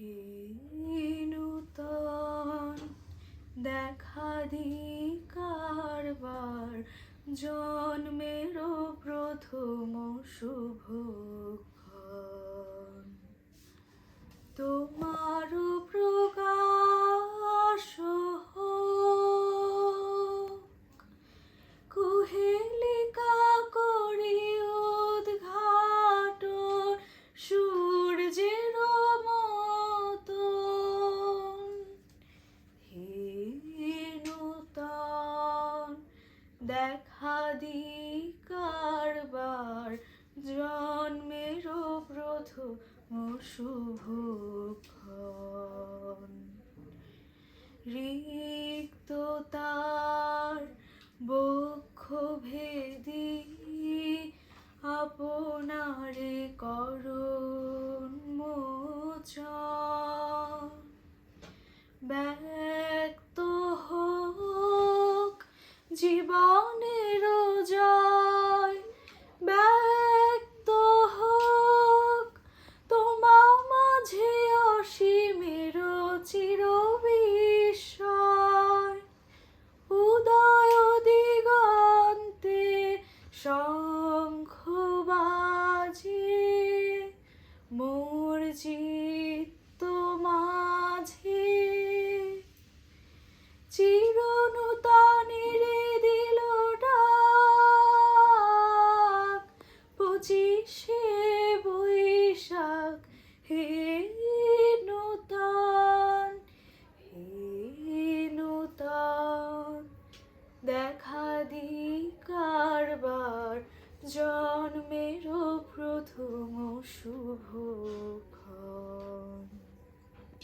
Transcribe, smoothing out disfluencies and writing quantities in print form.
হে নূতন দেখা দি কারবার, জন্মেরও প্রথম শুভক্ষণ। তোমারও প্রকাশ হোক, কুহেলিকা করি উদ্ঘাটন সূর্যের মতন। হে নূতন দেখা দি কারবার, জন্মেরও প্রথম শুভক্ষণ। রিক্ততার বক্ষ ভেদি আপনারে করুণ মোচন।